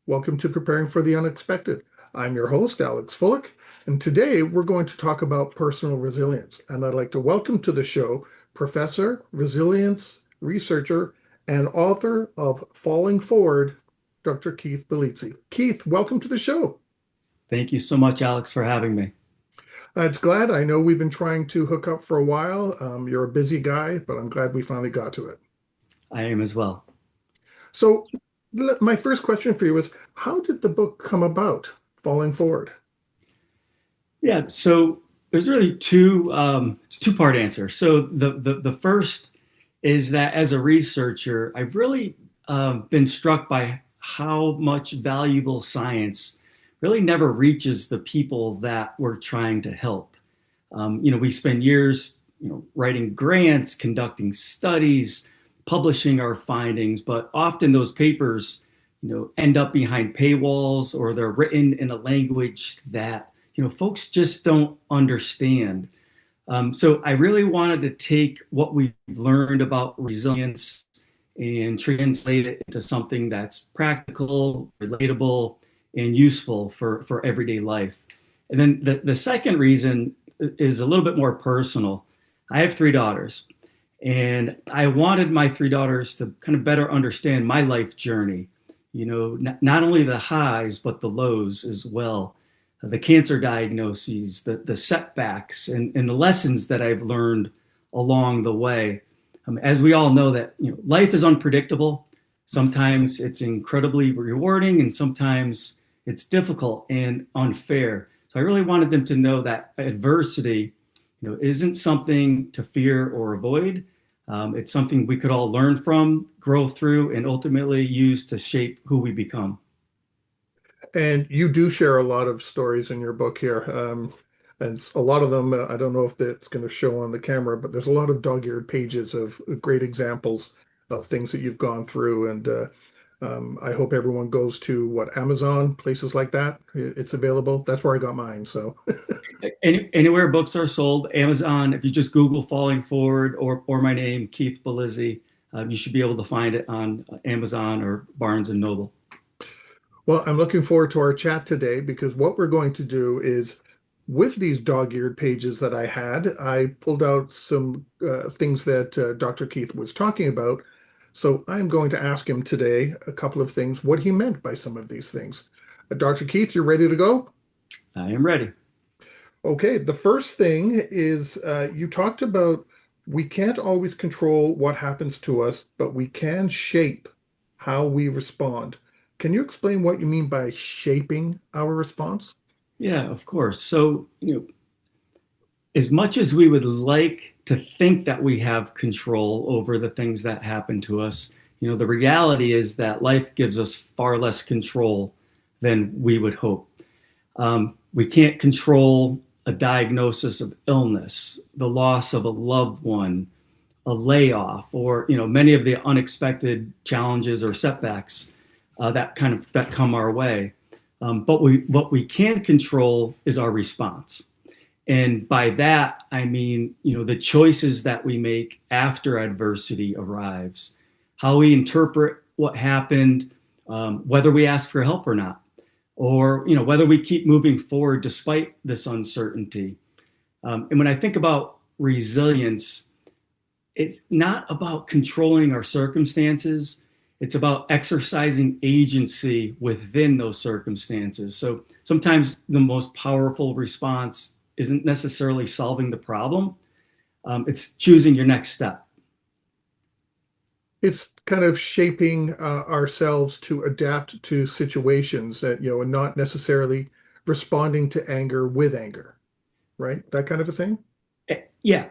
Welcome to Preparing for the Unexpected. I'm your host, Alex Fullick, and today we're going to talk about personal resilience. And I'd like to welcome to the show Professor, resilience researcher, and author of Falling Forward, Dr. Keith Bellizzi. Keith, welcome to the show. Thank you so much, Alex, for having me. It's glad. I know we've been trying to hook up for a while. You're a busy guy, but I'm glad we finally got to it. I am as well. So, my first question for you is, how did the book come about, Falling Forward? Yeah, so there's really two. It's a two-part answer. So the first is that as a researcher, I've really been struck by how much valuable science really never reaches the people that we're trying to help. We spend years, writing grants, conducting studies, publishing our findings, but often those papers, end up behind paywalls or they're written in a language that, folks just don't understand. So I really wanted to take what we've learned about resilience and translate it into something that's practical, relatable, and useful for everyday life. And then the second reason is a little bit more personal. I have three daughters, and I wanted my three daughters to kind of better understand my life journey, not only the highs, but the lows as well, the cancer diagnoses, the setbacks, and the lessons that I've learned along the way. As we all know that, life is unpredictable. Sometimes it's incredibly rewarding, and sometimes it's difficult and unfair. So I really wanted them to know that adversity, isn't something to fear or avoid. It's something we could all learn from, grow through, and ultimately use to shape who we become. And you do share a lot of stories in your book here. And a lot of them, I don't know if that's going to show on the camera, but there's a lot of dog-eared pages of great examples of things that you've gone through. And I hope everyone goes to what, Amazon, places like that. It's available. That's where I got mine. So, Anywhere books are sold, Amazon, if you just Google Falling Forward or my name, Keith Bellizzi, you should be able to find it on Amazon or Barnes and Noble. well, I'm looking forward to our chat today because what we're going to do is with these dog-eared pages that I had, I pulled out some things that Dr. Keith was talking about. So I'm going to ask him today a couple of things, what he meant by some of these things. Dr. Keith, you ready to go? I am ready. Okay, the first thing is you talked about we can't always control what happens to us, but we can shape how we respond. Can you explain what you mean by shaping our response? Yeah, of course. So, as much as we would like to think that we have control over the things that happen to us, the reality is that life gives us far less control than we would hope. We can't control a diagnosis of illness, the loss of a loved one, a layoff, or many of the unexpected challenges or setbacks that come our way. But what we can control is our response. And by that, I mean, the choices that we make after adversity arrives, how we interpret what happened, whether we ask for help or not, or, whether we keep moving forward despite this uncertainty. And when I think about resilience, it's not about controlling our circumstances. It's about exercising agency within those circumstances. So sometimes the most powerful response isn't necessarily solving the problem. It's choosing your next step. It's kind of shaping ourselves to adapt to situations that, and not necessarily responding to anger with anger, right? That kind of a thing. Yeah,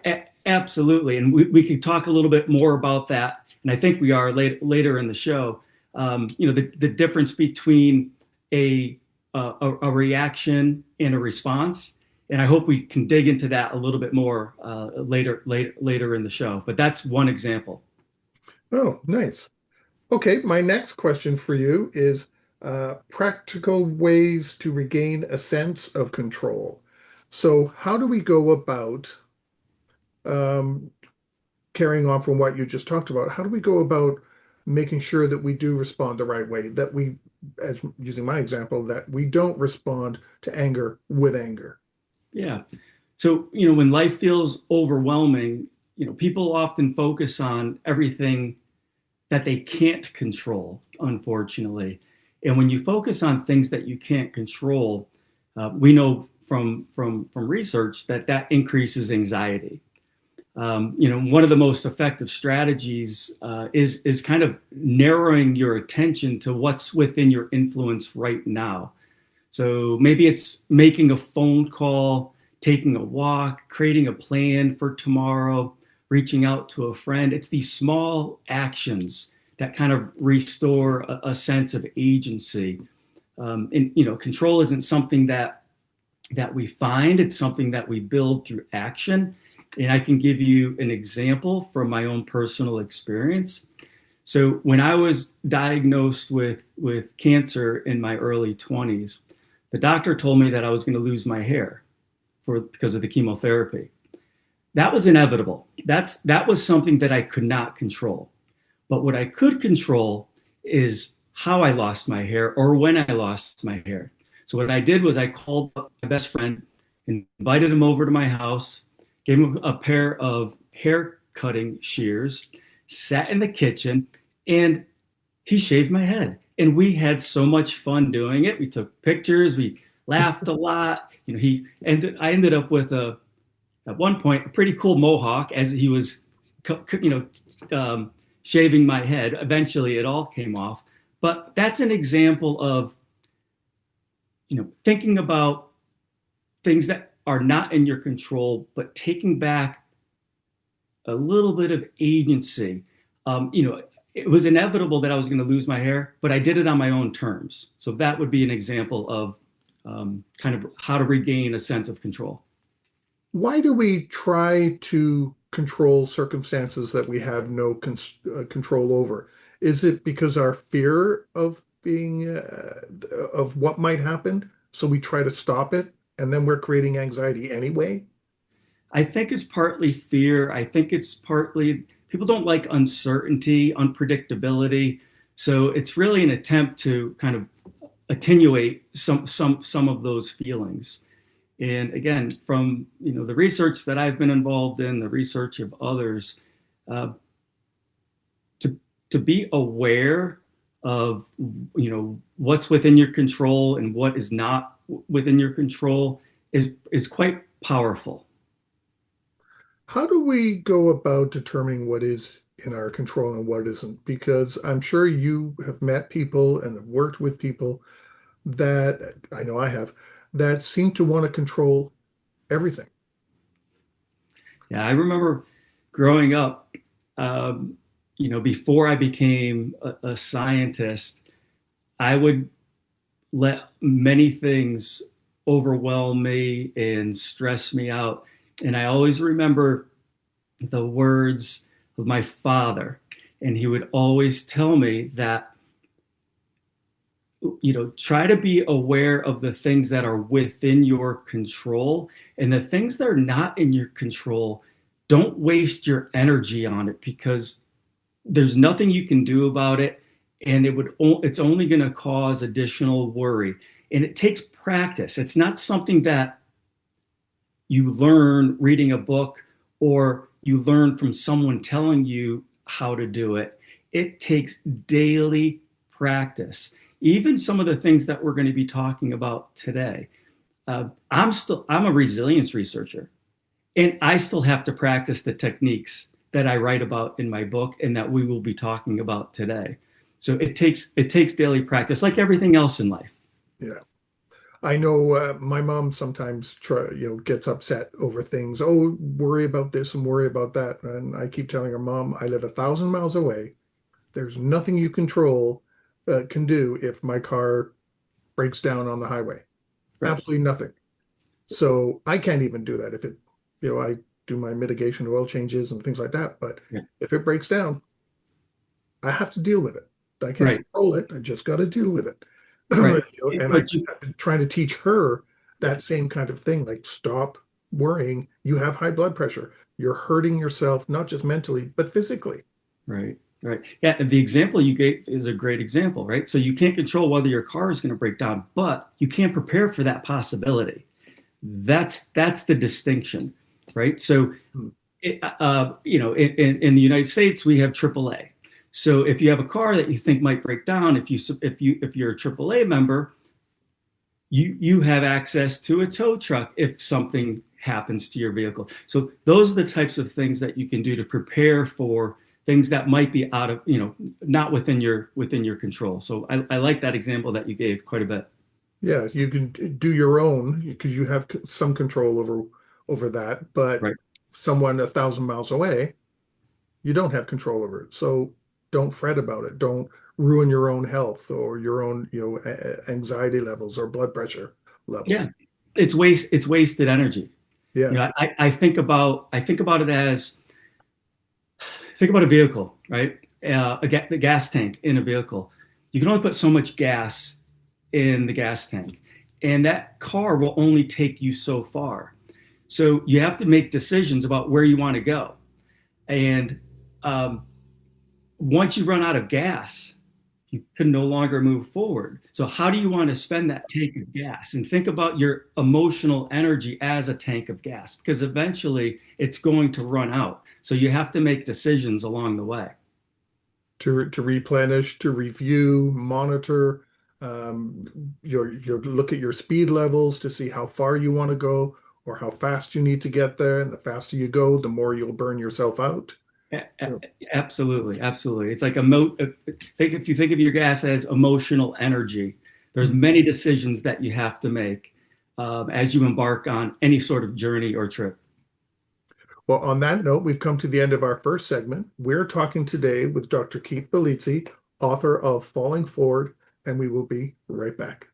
absolutely. And we could talk a little bit more about that. And I think we are later in the show. The difference between a reaction and a response. And I hope we can dig into that a little bit more later in the show. But that's one example. Oh, nice. Okay, my next question for you is practical ways to regain a sense of control. So, how do we go about um, carrying on from what you just talked about, how do we go about making sure that we do respond the right way, that we, as using my example, that we don't respond to anger with anger? Yeah. So, when life feels overwhelming, people often focus on everything that they can't control, unfortunately. And when you focus on things that you can't control, we know from research that increases anxiety. One of the most effective strategies is kind of narrowing your attention to what's within your influence right now. So maybe it's making a phone call, taking a walk, creating a plan for tomorrow, reaching out to a friend. It's these small actions that kind of restore a sense of agency. And control isn't something that we find; it's something that we build through action. And I can give you an example from my own personal experience. So when I was diagnosed with cancer in my early 20s, the doctor told me that I was going to lose my hair because of the chemotherapy. That was inevitable. That was something that I could not control. But what I could control is how I lost my hair or when I lost my hair. So what I did was I called up my best friend, invited him over to my house, gave him a pair of hair cutting shears, sat in the kitchen, and he shaved my head. And we had so much fun doing it. We took pictures, we laughed a lot. I ended up with at one point a pretty cool mohawk as he was, shaving my head. Eventually, it all came off. But that's an example of thinking about things that are not in your control, but taking back a little bit of agency. It was inevitable that I was going to lose my hair, but I did it on my own terms. So that would be an example of kind of how to regain a sense of control. Why do we try to control circumstances that we have no control over? Is it because our fear of being of what might happen, so we try to stop it, and then we're creating anxiety anyway? I think it's partly fear. I think it's partly people don't like uncertainty, unpredictability. So it's really an attempt to kind of attenuate some of those feelings. And again, from the research that I've been involved in, the research of others, uh, to be aware of what's within your control and what is not within your control is quite powerful. How do we go about determining what is in our control and what isn't? Because I'm sure you have met people and have worked with people that I know I have that seem to want to control everything. Yeah, I remember growing up, before I became a scientist, I would let many things overwhelm me and stress me out. And I always remember the words of my father. And he would always tell me that, try to be aware of the things that are within your control, and the things that are not in your control, don't waste your energy on it because there's nothing you can do about it. And it's only going to cause additional worry. And it takes practice. It's not something that you learn reading a book or you learn from someone telling you how to do it. It takes daily practice. Even some of the things that we're going to be talking about today. I'm a resilience researcher, and I still have to practice the techniques that I write about in my book and that we will be talking about today. So it takes daily practice, like everything else in life. Yeah. I know my mom sometimes gets upset over things. Oh, worry about this and worry about that. And I keep telling her, Mom, I live 1,000 miles away. There's nothing you can do if my car breaks down on the highway. Right. Absolutely nothing. So I can't even do that. I do my mitigation oil changes and things like that. But Yeah. if it breaks down, I have to deal with it. I can't Right. control it. I just got to deal with it. Right. And But you, I've been trying to teach her yeah. that same kind of thing, like stop worrying. You have high blood pressure. you're hurting yourself, not just mentally, but physically. Right. Right. Yeah. And the example you gave is a great example, right? So you can't control whether your car is going to break down, but you can prepare for that possibility. That's the distinction, right? So, Hmm. in the United States, we have AAA. So if you have a car that you think might break down, if you're a AAA member, you have access to a tow truck if something happens to your vehicle. So those are the types of things that you can do to prepare for things that might be out of, not within your control. So I like that example that you gave quite a bit. Yeah, you can do your own because you have some control over that, but Right. someone 1,000 miles away, you don't have control over it. So don't fret about it. Don't ruin your own health or your own, anxiety levels or blood pressure Yeah. levels. It's wasted energy. Yeah. I think about it as, think about a vehicle, right? The gas tank in a vehicle. You can only put so much gas in the gas tank, and that car will only take you so far. So you have to make decisions about where you want to go. And um, once you run out of gas, you can no longer move forward. So how do you want to spend that tank of gas? And think about your emotional energy as a tank of gas, because eventually it's going to run out. So you have to make decisions along the way. To replenish, to review, monitor, your look at your speed levels to see how far you want to go or how fast you need to get there. And the faster you go, the more you'll burn yourself out. Absolutely, absolutely. It's like if you think of your gas as emotional energy, there's Mm. many decisions that you have to make as you embark on any sort of journey or trip. Well, on that note, we've come to the end of our first segment. We're talking today with Dr. Keith Bellizzi, author of Falling Forward, and we will be right back.